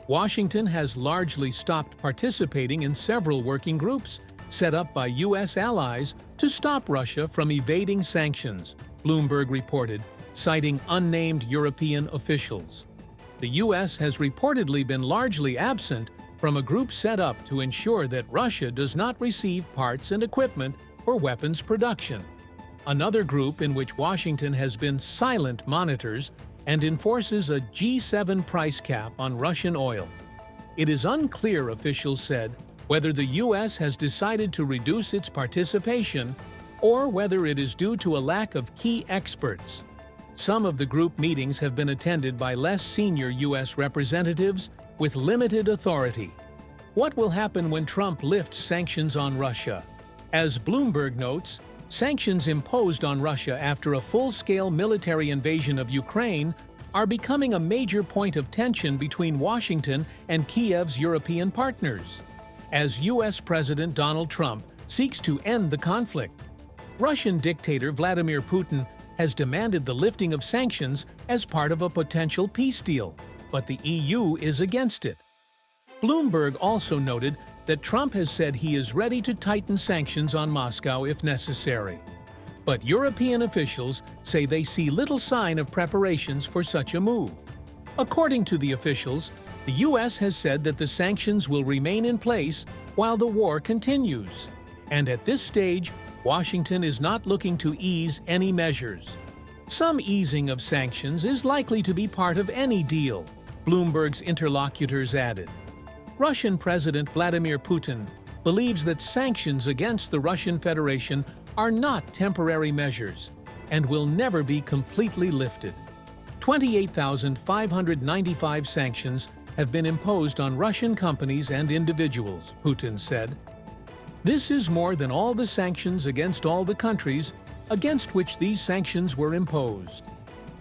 Washington has largely stopped participating in several working groups set up by U.S. allies to stop Russia from evading sanctions, Bloomberg reported, citing unnamed European officials. The U.S. has reportedly been largely absent from a group set up to ensure that Russia does not receive parts and equipment for weapons production. Another group in which Washington has been silent monitors and enforces a G7 price cap on Russian oil. It is unclear, officials said, whether the U.S. has decided to reduce its participation or whether it is due to a lack of key experts. Some of the group meetings have been attended by less senior U.S. representatives with limited authority. What will happen when Trump lifts sanctions on Russia? As Bloomberg notes, sanctions imposed on Russia after a full-scale military invasion of Ukraine are becoming a major point of tension between Washington and Kiev's European partners, as U.S. President Donald Trump seeks to end the conflict. Russian dictator Vladimir Putin has demanded the lifting of sanctions as part of a potential peace deal, but the EU is against it. Bloomberg also noted that Trump has said he is ready to tighten sanctions on Moscow if necessary. But European officials say they see little sign of preparations for such a move. According to the officials, the U.S. has said that the sanctions will remain in place while the war continues. And at this stage, Washington is not looking to ease any measures. Some easing of sanctions is likely to be part of any deal, Bloomberg's interlocutors added. Russian President Vladimir Putin believes that sanctions against the Russian Federation are not temporary measures and will never be completely lifted. 28,595 sanctions have been imposed on Russian companies and individuals, Putin said. This is more than all the sanctions against all the countries against which these sanctions were imposed,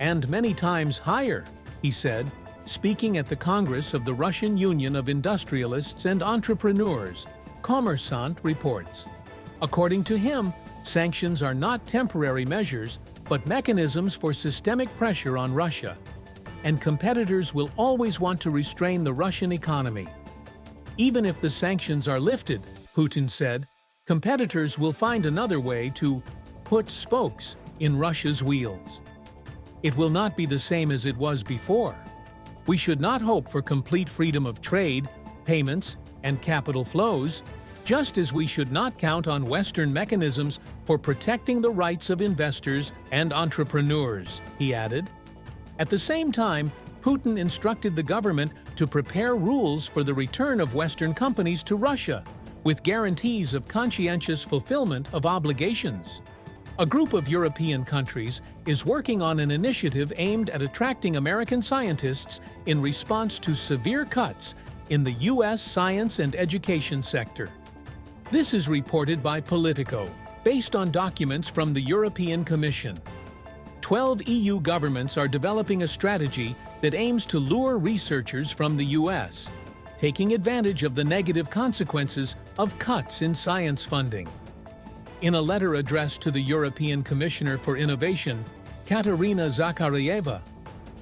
and many times higher, he said, speaking at the Congress of the Russian Union of Industrialists and Entrepreneurs, Kommersant reports. According to him, sanctions are not temporary measures, but mechanisms for systemic pressure on Russia, and competitors will always want to restrain the Russian economy. Even if the sanctions are lifted, Putin said, competitors will find another way to put spokes in Russia's wheels. It will not be the same as it was before. We should not hope for complete freedom of trade, payments, and capital flows, just as we should not count on Western mechanisms for protecting the rights of investors and entrepreneurs, he added. At the same time, Putin instructed the government to prepare rules for the return of Western companies to Russia, with guarantees of conscientious fulfillment of obligations. A group of European countries is working on an initiative aimed at attracting American scientists in response to severe cuts in the U.S. science and education sector. This is reported by Politico, based on documents from the European Commission. 12 EU governments are developing a strategy that aims to lure researchers from the U.S., taking advantage of the negative consequences of cuts in science funding. In a letter addressed to the European Commissioner for Innovation, Katarina Zakharayeva,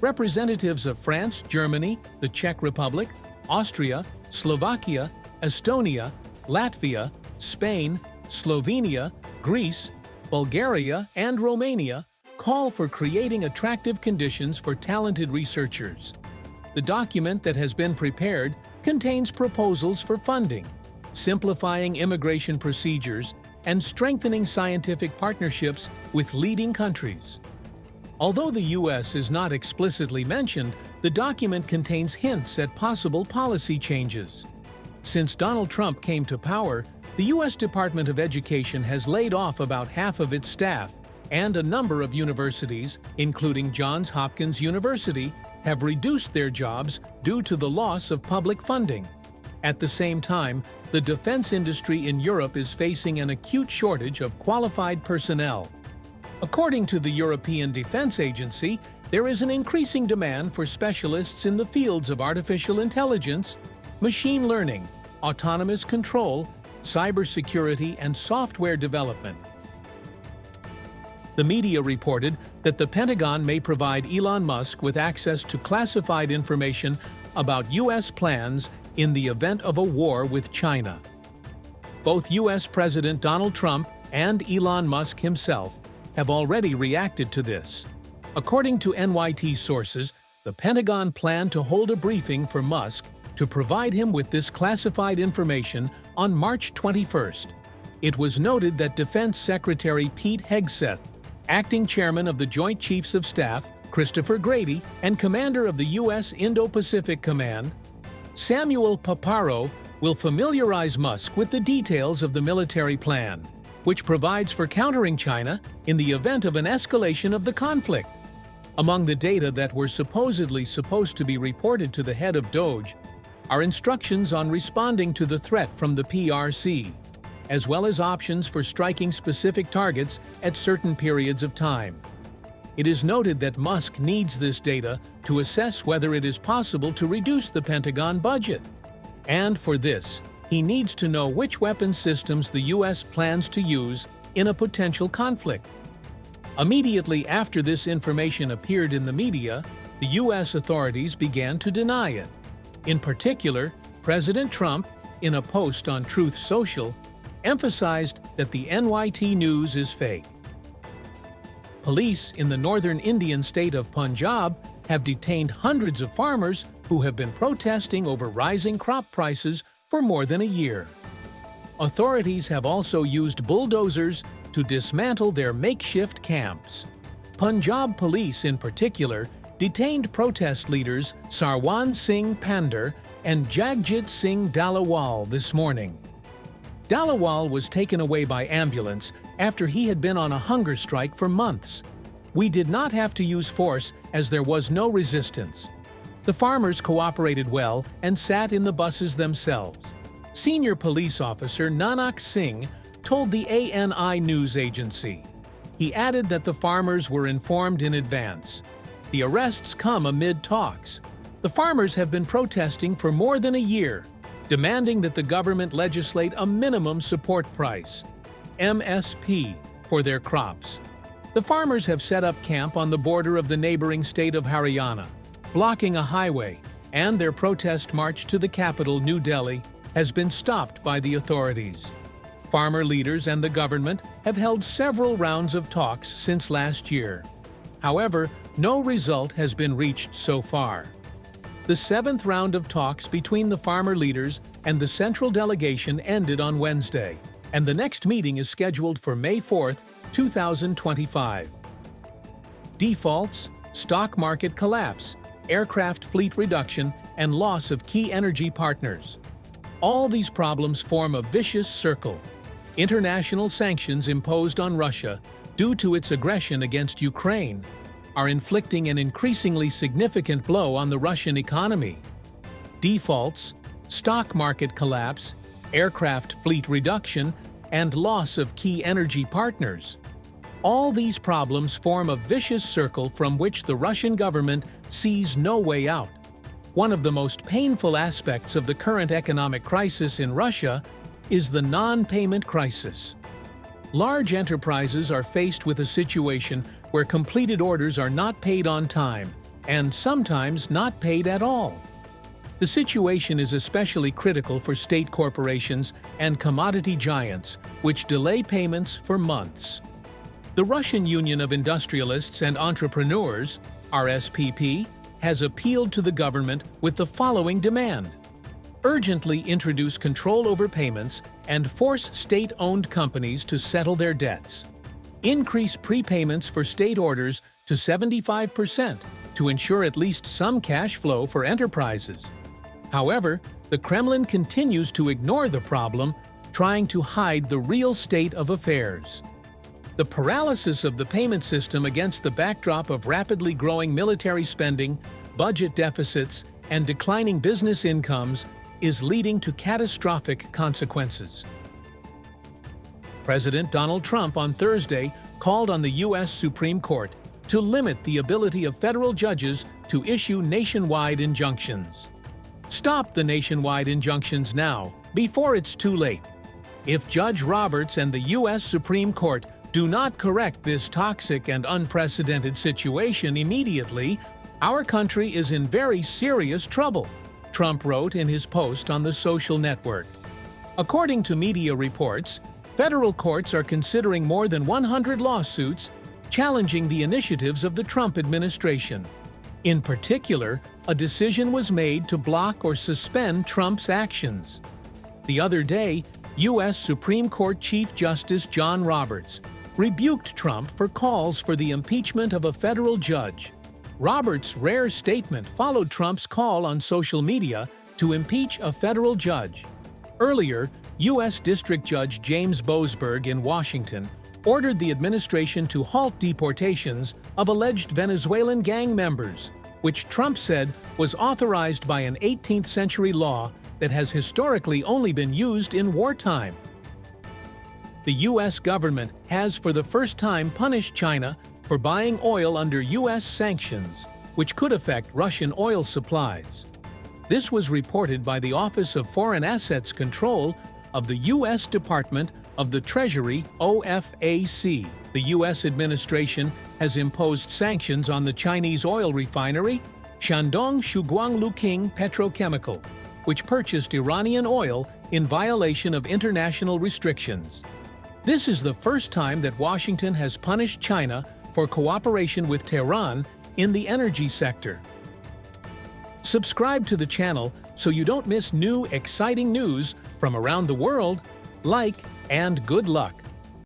representatives of France, Germany, the Czech Republic, Austria, Slovakia, Estonia, Latvia, Spain, Slovenia, Greece, Bulgaria, and Romania call for creating attractive conditions for talented researchers. The document that has been prepared contains proposals for funding, simplifying immigration procedures, and strengthening scientific partnerships with leading countries. Although the U.S. is not explicitly mentioned, the document contains hints at possible policy changes. Since Donald Trump came to power, the U.S. Department of Education has laid off about half of its staff, and a number of universities, including Johns Hopkins University, have reduced their jobs due to the loss of public funding. At the same time, the defense industry in Europe is facing an acute shortage of qualified personnel. According to the European Defense Agency, there is an increasing demand for specialists in the fields of artificial intelligence, machine learning, autonomous control, cybersecurity, and software development. The media reported that the Pentagon may provide Elon Musk with access to classified information about U.S. plans in the event of a war with China. Both U.S. President Donald Trump and Elon Musk himself have already reacted to this. According to NYT sources, the Pentagon planned to hold a briefing for Musk to provide him with this classified information on March 21st. It was noted that Defense Secretary Pete Hegseth, acting chairman of the Joint Chiefs of Staff, Christopher Grady, and commander of the U.S. Indo-Pacific Command, Samuel Paparo, will familiarize Musk with the details of the military plan, which provides for countering China in the event of an escalation of the conflict. Among the data that were supposedly supposed to be reported to the head of DOGE are instructions on responding to the threat from the PRC, as well as options for striking specific targets at certain periods of time. It is noted that Musk needs this data to assess whether it is possible to reduce the Pentagon budget. And for this, he needs to know which weapon systems the U.S. plans to use in a potential conflict. Immediately after this information appeared in the media, the U.S. authorities began to deny it. In particular, President Trump, in a post on Truth Social, emphasized that the NYT news is fake. Police in the northern Indian state of Punjab have detained hundreds of farmers who have been protesting over rising crop prices for more than a year. Authorities have also used bulldozers to dismantle their makeshift camps. Punjab police, in particular, detained protest leaders Sarwan Singh Pandar and Jagjit Singh Dalawal this morning. Dalawal was taken away by ambulance after he had been on a hunger strike for months. "We did not have to use force as there was no resistance." The farmers cooperated well and sat in the buses themselves. Senior police officer Nanak Singh told the ANI news agency. He added that the farmers were informed in advance. The arrests come amid talks. The farmers have been protesting for more than a year, demanding that the government legislate a minimum support price, MSP, for their crops. The farmers have set up camp on the border of the neighboring state of Haryana, blocking a highway, and their protest march to the capital, New Delhi, has been stopped by the authorities. Farmer leaders and the government have held several rounds of talks since last year. However, no result has been reached so far. The seventh round of talks between the farmer leaders and the central delegation ended on Wednesday, and the next meeting is scheduled for May 4, 2025. Defaults, stock market collapse, aircraft fleet reduction, and loss of key energy partners. All these problems form a vicious circle. International sanctions imposed on Russia due to its aggression against Ukraine are inflicting an increasingly significant blow on the Russian economy. Defaults, stock market collapse, aircraft fleet reduction, and loss of key energy partners. All these problems form a vicious circle from which the Russian government sees no way out. One of the most painful aspects of the current economic crisis in Russia is the non-payment crisis. Large enterprises are faced with a situation where completed orders are not paid on time, and sometimes not paid at all. The situation is especially critical for state corporations and commodity giants, which delay payments for months. The Russian Union of Industrialists and Entrepreneurs, RSPP, has appealed to the government with the following demand: urgently introduce control over payments and force state-owned companies to settle their debts. Increase prepayments for state orders to 75% to ensure at least some cash flow for enterprises. However, the Kremlin continues to ignore the problem, trying to hide the real state of affairs. The paralysis of the payment system against the backdrop of rapidly growing military spending, budget deficits, and declining business incomes is leading to catastrophic consequences. President Donald Trump on Thursday called on the U.S. Supreme Court to limit the ability of federal judges to issue nationwide injunctions. Stop the nationwide injunctions now, before it's too late. If Judge Roberts and the U.S. Supreme Court do not correct this toxic and unprecedented situation immediately, our country is in very serious trouble. Trump wrote in his post on the social network. According to media reports, federal courts are considering more than 100 lawsuits challenging the initiatives of the Trump administration. In particular, a decision was made to block or suspend Trump's actions. The other day, U.S. Supreme Court Chief Justice John Roberts rebuked Trump for calls for the impeachment of a federal judge. Roberts' rare statement followed Trump's call on social media to impeach a federal judge. Earlier, U.S. District Judge James Boasberg in Washington ordered the administration to halt deportations of alleged Venezuelan gang members, which Trump said was authorized by an 18th-century law that has historically only been used in wartime. The U.S. government has for the first time punished China for buying oil under U.S. sanctions, which could affect Russian oil supplies. This was reported by the Office of Foreign Assets Control of the U.S. Department of the Treasury, OFAC. The U.S. administration has imposed sanctions on the Chinese oil refinery Shandong Shuguang Petrochemical, which purchased Iranian oil in violation of international restrictions. This is the first time that Washington has punished China for cooperation with Tehran in the energy sector. Subscribe to the channel so you don't miss new, exciting news from around the world. Like and good luck!